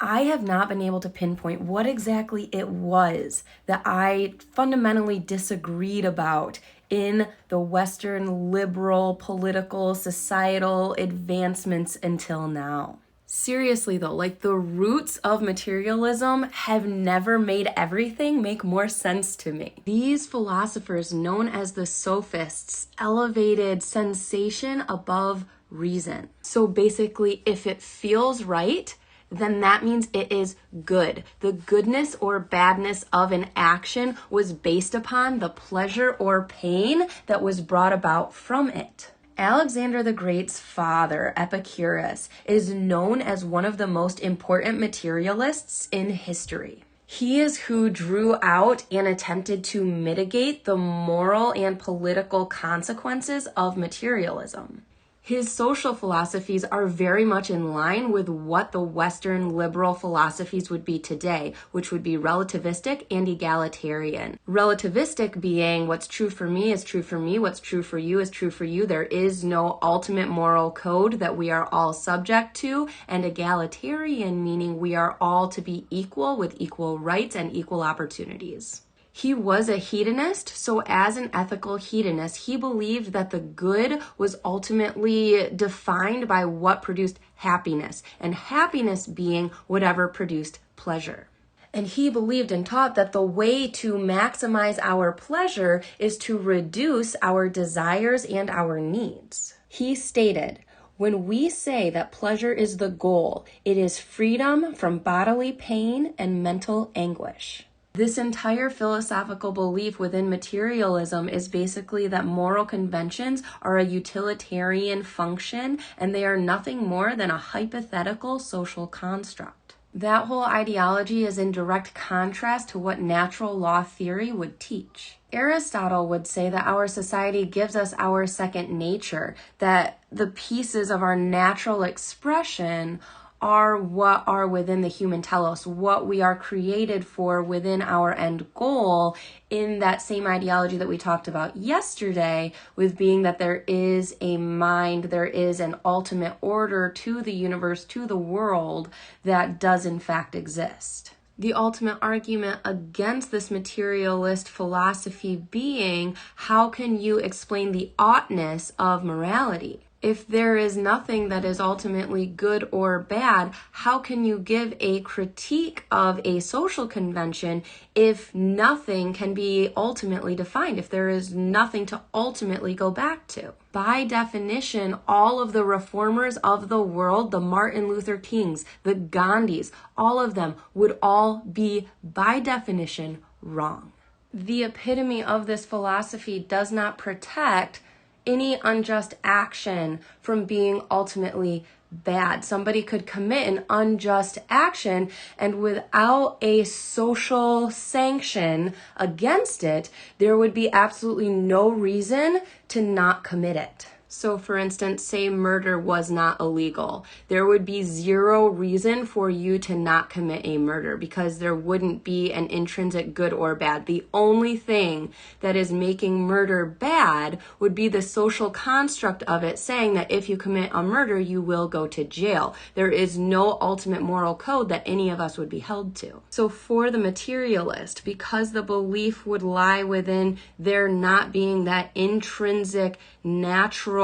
I have not been able to pinpoint what exactly it was that I fundamentally disagreed about in the Western liberal, political, societal advancements until now. Seriously though, like the roots of materialism have never made everything make more sense to me. These philosophers, known as the sophists, elevated sensation above reason. So basically, if it feels right, then that means it is good. The goodness or badness of an action was based upon the pleasure or pain that was brought about from it. Alexander the Great's father, Epicurus, is known as one of the most important materialists in history. He is who drew out and attempted to mitigate the moral and political consequences of materialism. His social philosophies are very much in line with what the Western liberal philosophies would be today, which would be relativistic and egalitarian. Relativistic being what's true for me is true for me, what's true for you is true for you. There is no ultimate moral code that we are all subject to, and egalitarian meaning we are all to be equal with equal rights and equal opportunities. He was a hedonist, so as an ethical hedonist, he believed that the good was ultimately defined by what produced happiness, and happiness being whatever produced pleasure. And he believed and taught that the way to maximize our pleasure is to reduce our desires and our needs. He stated, "When we say that pleasure is the goal, it is freedom from bodily pain and mental anguish." This entire philosophical belief within materialism is basically that moral conventions are a utilitarian function and they are nothing more than a hypothetical social construct. That whole ideology is in direct contrast to what natural law theory would teach. Aristotle would say that our society gives us our second nature, that the pieces of our natural expression are what are within the human telos, what we are created for within our end goal, in that same ideology that we talked about yesterday, with being that there is a mind, there is an ultimate order to the universe, to the world, that does in fact exist. The ultimate argument against this materialist philosophy being, how can you explain the oughtness of morality? If there is nothing that is ultimately good or bad, how can you give a critique of a social convention if nothing can be ultimately defined, if there is nothing to ultimately go back to? By definition, all of the reformers of the world, the Martin Luther Kings, the Gandhis, all of them would all be, by definition, wrong. The epitome of this philosophy does not protect any unjust action from being ultimately bad. Somebody could commit an unjust action, and without a social sanction against it, there would be absolutely no reason to not commit it. So for instance, say murder was not illegal. There would be zero reason for you to not commit a murder because there wouldn't be an intrinsic good or bad. The only thing that is making murder bad would be the social construct of it saying that if you commit a murder, you will go to jail. There is no ultimate moral code that any of us would be held to. So for the materialist, because the belief would lie within there not being that intrinsic natural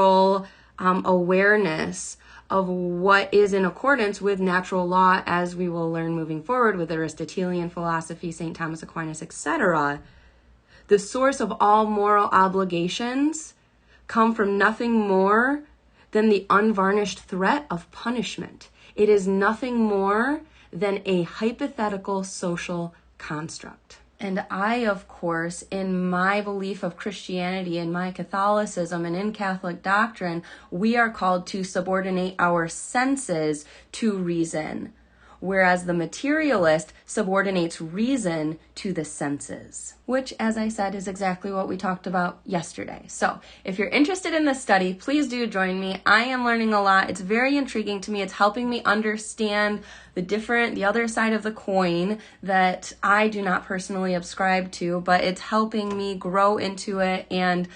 awareness of what is in accordance with natural law, as we will learn moving forward with Aristotelian philosophy, St. Thomas Aquinas, etc., the source of all moral obligations come from nothing more than the unvarnished threat of punishment. It is nothing more than a hypothetical social construct. And I, of course, in my belief of Christianity, in my Catholicism, and in Catholic doctrine, we are called to subordinate our senses to reason, whereas the materialist subordinates reason to the senses, which, as I said, is exactly what we talked about yesterday. So if you're interested in this study, please do join me. I am learning a lot. It's very intriguing to me. It's helping me understand the other side of the coin that I do not personally subscribe to, but it's helping me grow into it and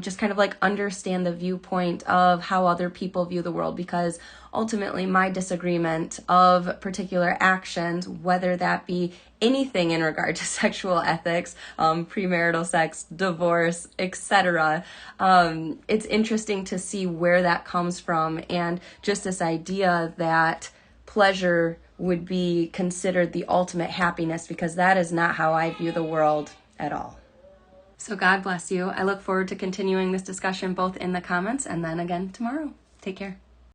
just kind of like understand the viewpoint of how other people view the world, because ultimately my disagreement of particular actions, whether that be anything in regard to sexual ethics, premarital sex, divorce, etc. It's interesting to see where that comes from, and just this idea that pleasure would be considered the ultimate happiness, because that is not how I view the world at all. So God bless you. I look forward to continuing this discussion both in the comments and then again tomorrow. Take care.